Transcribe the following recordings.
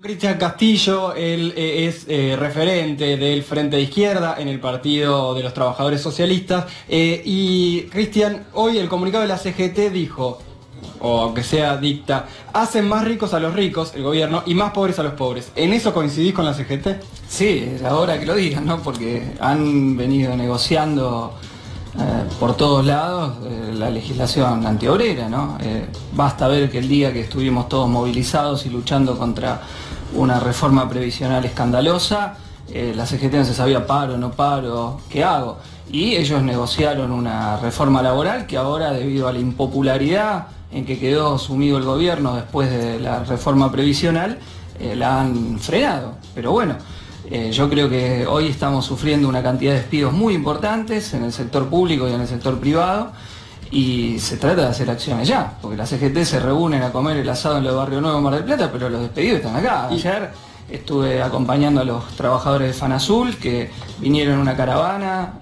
Cristian Castillo, él es referente del Frente de Izquierda en el Partido de los Trabajadores Socialistas. Y Cristian, hoy el comunicado de la CGT dijo, o aunque sea dicta, hacen más ricos a los ricos, el gobierno, y más pobres a los pobres. ¿En eso coincidís con la CGT? Sí, es la hora que lo digan, ¿no? Porque han venido negociando por todos lados la legislación antiobrera, ¿no? Basta ver que el día que estuvimos todos movilizados y luchando contra una reforma previsional escandalosa, la CGT no se sabía paro, no paro, ¿qué hago? Y ellos negociaron una reforma laboral que ahora, debido a la impopularidad en que quedó sumido el gobierno después de la reforma previsional, la han frenado. Pero bueno, yo creo que hoy estamos sufriendo una cantidad de despidos muy importantes en el sector público y en el sector privado, y se trata de hacer acciones ya, porque la CGT se reúnen a comer el asado en el Barrio Nuevo, Mar del Plata, pero los despedidos están acá. Ayer estuve acompañando a los trabajadores de FANASUL que vinieron en una caravana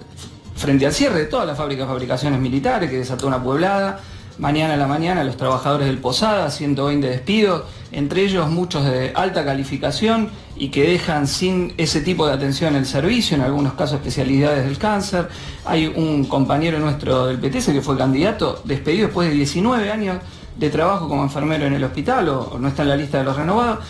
frente al cierre de todas las fabricaciones militares que desató una pueblada. Mañana a la mañana los trabajadores del Posada, 120 despidos, entre ellos muchos de alta calificación y que dejan sin ese tipo de atención el servicio, en algunos casos especialidades del cáncer. Hay un compañero nuestro del PTS que fue candidato, despedido después de 19 años de trabajo como enfermero en el hospital, o no está en la lista de los renovados.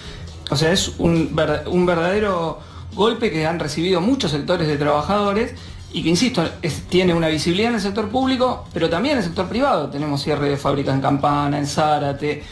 O sea, es un verdadero golpe que han recibido muchos sectores de trabajadores, y que, insisto, tiene una visibilidad en el sector público, pero también en el sector privado. Tenemos cierre de fábricas en Campana, en Zárate,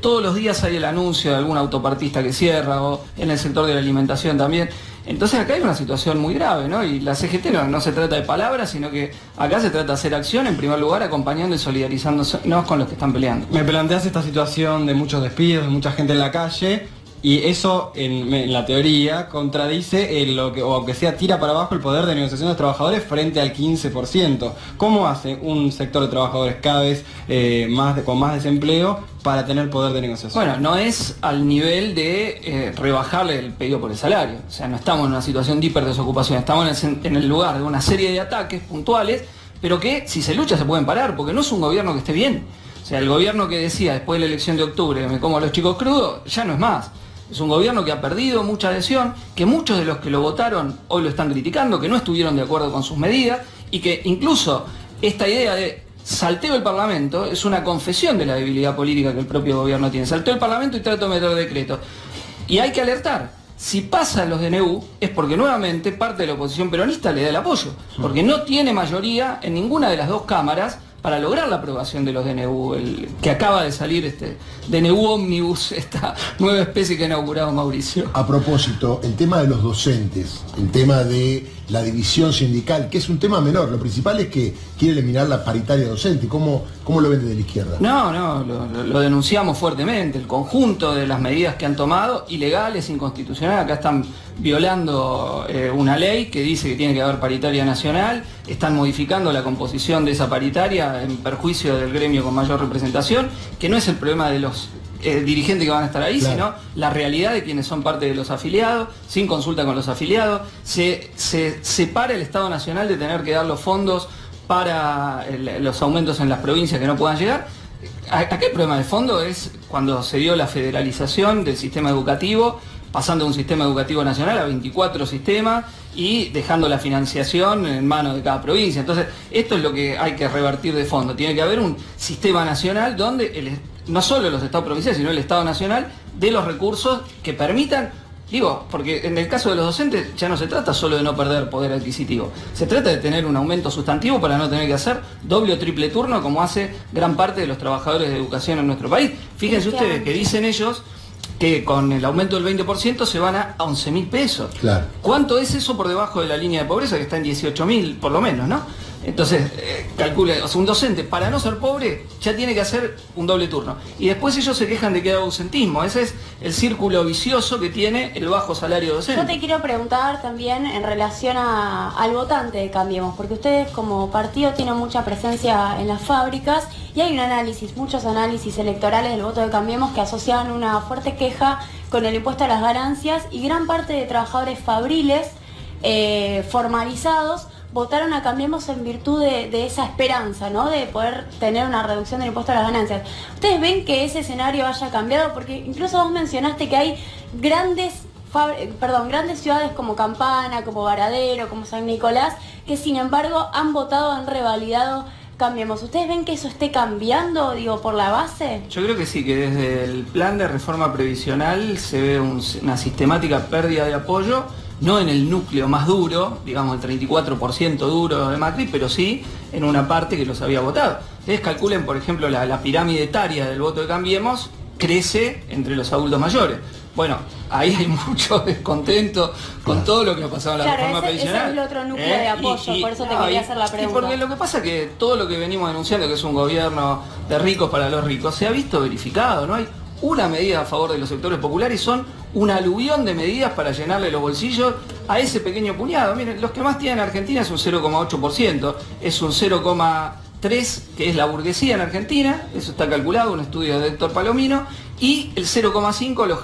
todos los días hay el anuncio de algún autopartista que cierra, o en el sector de la alimentación también. Entonces acá hay una situación muy grave, ¿no? Y la CGT no se trata de palabras, sino que acá se trata de hacer acción, en primer lugar, acompañando y solidarizándonos con los que están peleando. Me planteas esta situación de muchos despidos, de mucha gente en la calle, y eso en la teoría contradice o aunque sea tira para abajo el poder de negociación de los trabajadores frente al 15%. ¿Cómo hace un sector de trabajadores cada vez con más desempleo para tener poder de negociación? Bueno, no es al nivel de rebajarle el pedido por el salario. O sea, no estamos en una situación de hiperdesocupación, estamos en el lugar de una serie de ataques puntuales, pero que si se lucha se pueden parar, porque no es un gobierno que esté bien. O sea, el gobierno que decía después de la elección de octubre, me como a los chicos crudos, ya no es más. Es un gobierno que ha perdido mucha adhesión, que muchos de los que lo votaron hoy lo están criticando, que no estuvieron de acuerdo con sus medidas, y que incluso esta idea de salteo el Parlamento es una confesión de la debilidad política que el propio gobierno tiene. Salteo el Parlamento y trato de meter decretos. Y hay que alertar, si pasan los DNU es porque nuevamente parte de la oposición peronista le da el apoyo, porque no tiene mayoría en ninguna de las dos cámaras para lograr la aprobación de los DNU, que acaba de salir este DNU Omnibus, esta nueva especie que ha inaugurado Mauricio. A propósito, el tema de los docentes, el tema de la división sindical, que es un tema menor, lo principal es que quiere eliminar la paritaria docente. ¿Cómo lo ven desde la izquierda? No, lo denunciamos fuertemente, el conjunto de las medidas que han tomado, ilegales, inconstitucionales. Acá están violando una ley que dice que tiene que haber paritaria nacional, están modificando la composición de esa paritaria en perjuicio del gremio con mayor representación, que no es el problema de los dirigentes que van a estar ahí, claro, sino la realidad de quienes son parte de los afiliados, sin consulta con los afiliados. Se separa el Estado Nacional de tener que dar los fondos para los aumentos en las provincias que no puedan llegar. Acá el problema de fondo es cuando se dio la federalización del sistema educativo, pasando de un sistema educativo nacional a 24 sistemas y dejando la financiación en manos de cada provincia. Entonces, esto es lo que hay que revertir de fondo. Tiene que haber un sistema nacional donde no solo los estados provinciales, sino el Estado Nacional dé los recursos que permitan, porque en el caso de los docentes ya no se trata solo de no perder poder adquisitivo, se trata de tener un aumento sustantivo para no tener que hacer doble o triple turno como hace gran parte de los trabajadores de educación en nuestro país. Fíjense ustedes que dicen ellos que con el aumento del 20% se van a 11.000 pesos. Claro. ¿Cuánto es eso por debajo de la línea de pobreza, que está en 18.000 por lo menos, ¿no? Entonces, calcule, o sea, un docente para no ser pobre ya tiene que hacer un doble turno. Y después ellos se quejan de que hay ausentismo. Ese es el círculo vicioso que tiene el bajo salario docente. Yo te quiero preguntar también en relación al votante de Cambiemos, porque ustedes como partido tienen mucha presencia en las fábricas y hay muchos análisis electorales del voto de Cambiemos que asocian una fuerte queja con el impuesto a las ganancias, y gran parte de trabajadores fabriles formalizados votaron a Cambiemos en virtud de esa esperanza, ¿no? De poder tener una reducción del impuesto a las ganancias. ¿Ustedes ven que ese escenario haya cambiado? Porque incluso vos mencionaste que hay grandes ciudades como Campana, como Varadero, como San Nicolás, que sin embargo han votado, han revalidado Cambiemos. ¿Ustedes ven que eso esté cambiando, digo, por la base? Yo creo que sí, que desde el plan de reforma previsional se ve una sistemática pérdida de apoyo, no en el núcleo más duro, digamos el 34% duro de Macri, pero sí en una parte que los había votado. Ustedes calculen, por ejemplo, la pirámide etaria del voto de Cambiemos crece entre los adultos mayores. Bueno, ahí hay mucho descontento con todo lo que ha pasado en la reforma previsional. Ese es el otro núcleo de apoyo, por eso te quería hacer la pregunta. Porque lo que pasa es que todo lo que venimos denunciando, que es un gobierno de ricos para los ricos, se ha visto verificado. No hay una medida a favor de los sectores populares, son una aluvión de medidas para llenarle los bolsillos a ese pequeño puñado. Miren, los que más tienen en Argentina es un 0,8%, es un 0,3% que es la burguesía en Argentina, eso está calculado, un estudio de Héctor Palomino, y el 0,5% los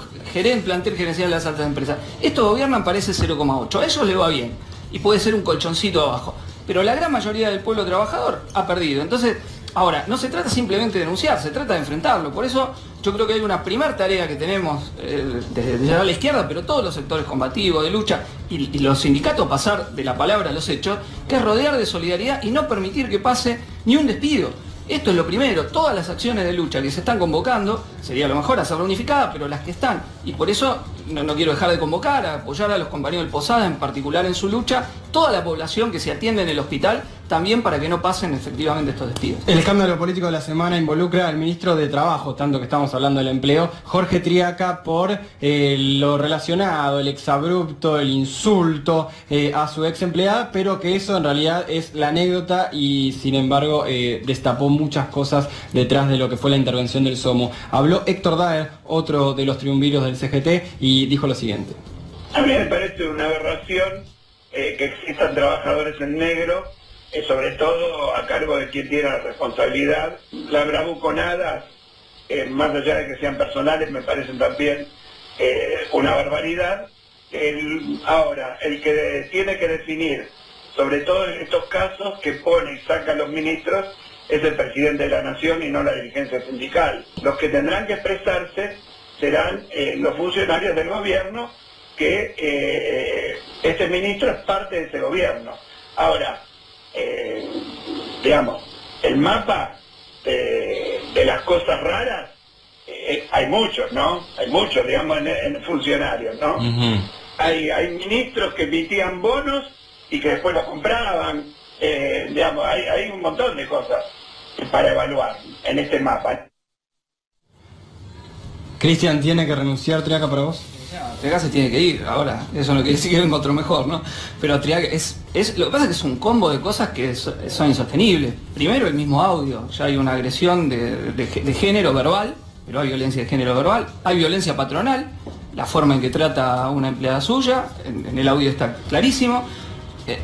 plantel gerencial de las altas empresas. Estos gobiernan parece 0,8%, a ellos les va bien, y puede ser un colchoncito abajo, pero la gran mayoría del pueblo trabajador ha perdido. Entonces, ahora, no se trata simplemente de denunciar, se trata de enfrentarlo. Por eso yo creo que hay una primera tarea que tenemos desde la izquierda, pero todos los sectores combativos, de lucha, y los sindicatos pasar de la palabra a los hechos, que es rodear de solidaridad y no permitir que pase ni un despido. Esto es lo primero, todas las acciones de lucha que se están convocando, sería lo mejor hacerla unificada, pero las que están, y por eso no quiero dejar de convocar, a apoyar a los compañeros del Posada, en particular en su lucha, toda la población que se atiende en el hospital, también para que no pasen efectivamente estos despidos. El escándalo político de la semana involucra al ministro de Trabajo, tanto que estamos hablando del empleo, Jorge Triaca, por lo relacionado, el exabrupto, el insulto a su ex empleada, pero que eso en realidad es la anécdota y sin embargo destapó muchas cosas detrás de lo que fue la intervención del SOMO. Habló Héctor Daer, otro de los triunviros del CGT, y dijo lo siguiente. A mí me parece una aberración que existan trabajadores en negro, sobre todo a cargo de quien tiene la responsabilidad. Las bravuconadas, más allá de que sean personales, me parecen también una barbaridad. Ahora, el que tiene que definir, sobre todo en estos casos que pone y saca a los ministros, es el presidente de la Nación y no la dirigencia sindical. Los que tendrán que expresarse serán los funcionarios del gobierno, que este ministro es parte de ese gobierno. Ahora, digamos, el mapa de las cosas raras, hay muchos, ¿no? Hay muchos, digamos, en funcionarios, ¿no? Hay ministros que emitían bonos y que después los compraban, digamos, hay un montón de cosas para evaluar en este mapa. Cristian, ¿tiene que renunciar Triaca para vos? Triaca se tiene que ir, ahora, eso no quiere decir que venga otro mejor, ¿no? Pero Triaca lo que pasa es que es un combo de cosas que son insostenibles. Primero, el mismo audio, ya hay una agresión de género verbal, pero hay violencia de género verbal, hay violencia patronal, la forma en que trata a una empleada suya, en el audio está clarísimo.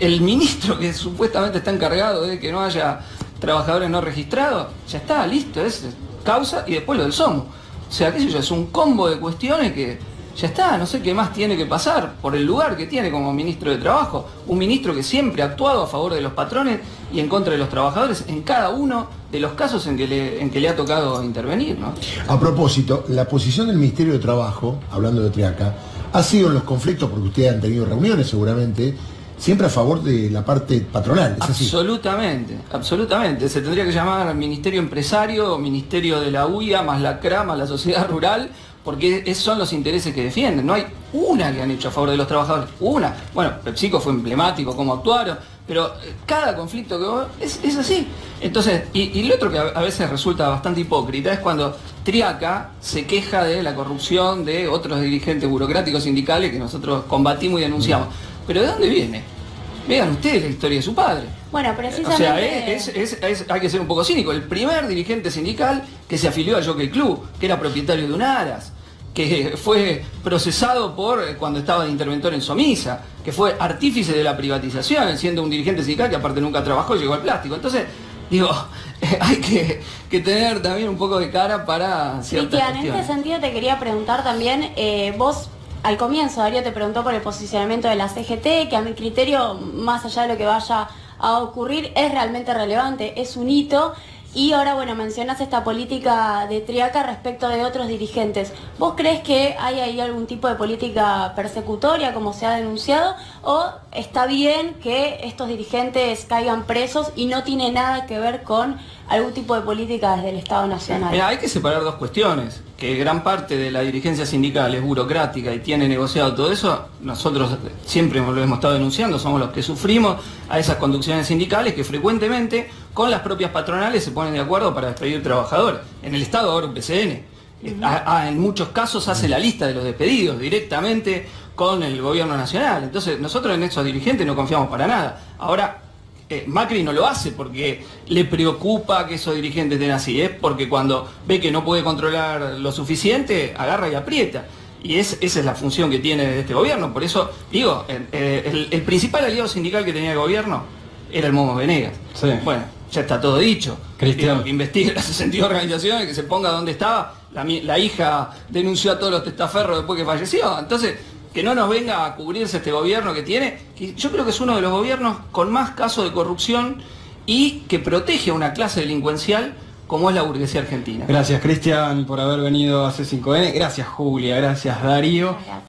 El ministro que supuestamente está encargado de que no haya trabajadores no registrados, ya está, listo, es causa, y después lo del SOMO. O sea, qué sé yo, es un combo de cuestiones que ya está, no sé qué más tiene que pasar por el lugar que tiene como ministro de Trabajo, un ministro que siempre ha actuado a favor de los patrones y en contra de los trabajadores en cada uno de los casos en que le ha tocado intervenir, ¿no? A propósito, la posición del Ministerio de Trabajo, hablando de Triaca, ha sido en los conflictos, porque ustedes han tenido reuniones seguramente, siempre a favor de la parte patronal, ¿es así? Absolutamente, absolutamente. Se tendría que llamar Ministerio Empresario, Ministerio de la UIA, más la CRA, más la sociedad rural, porque esos son los intereses que defienden. No hay una que han hecho a favor de los trabajadores, una. Bueno, PepsiCo fue emblemático cómo actuaron, pero cada conflicto que es así. Entonces, y lo otro que a veces resulta bastante hipócrita es cuando Triaca se queja de la corrupción de otros dirigentes burocráticos sindicales que nosotros combatimos y denunciamos. ¿Pero de dónde viene? Vean ustedes la historia de su padre. Bueno, precisamente... O sea, hay que ser un poco cínico. El primer dirigente sindical que se afilió al Jockey Club, que era propietario de un Aras, que fue procesado cuando estaba de interventor en Somisa, que fue artífice de la privatización, siendo un dirigente sindical que aparte nunca trabajó y llegó al plástico. Entonces, digo, hay que tener también un poco de cara para ciertas Cristian, en cuestiones. este sentido te quería preguntar también, vos al comienzo Darío te preguntó por el posicionamiento de la CGT, que a mi criterio, más allá de lo que vaya a ocurrir, es realmente relevante, es un hito. Y ahora, bueno, mencionás esta política de Triaca respecto de otros dirigentes. ¿Vos crees que hay ahí algún tipo de política persecutoria, como se ha denunciado, o está bien que estos dirigentes caigan presos y no tiene nada que ver con algún tipo de política desde el Estado Nacional? Mira, hay que separar dos cuestiones, que gran parte de la dirigencia sindical es burocrática y tiene negociado todo eso. Nosotros siempre lo hemos estado denunciando, somos los que sufrimos a esas conducciones sindicales que frecuentemente con las propias patronales se ponen de acuerdo para despedir trabajadores. En el Estado ahora un PCN, en muchos casos hace la lista de los despedidos directamente con el gobierno nacional. Entonces nosotros en esos dirigentes no confiamos para nada. Ahora, Macri no lo hace porque le preocupa que esos dirigentes estén así, es porque cuando ve que no puede controlar lo suficiente, agarra y aprieta. Y esa es la función que tiene este gobierno. Por eso digo, el principal aliado sindical que tenía el gobierno era el Momo Venegas. Sí. Bueno, ya está todo dicho. Cristian. Que investigue las 62 organizaciones, que se ponga donde estaba. La hija denunció a todos los testaferros después que falleció. Entonces, que no nos venga a cubrirse este gobierno que tiene, que yo creo que es uno de los gobiernos con más casos de corrupción y que protege a una clase delincuencial como es la burguesía argentina. Gracias, Cristian, por haber venido a C5N. Gracias, Julia. Gracias, Darío. Gracias.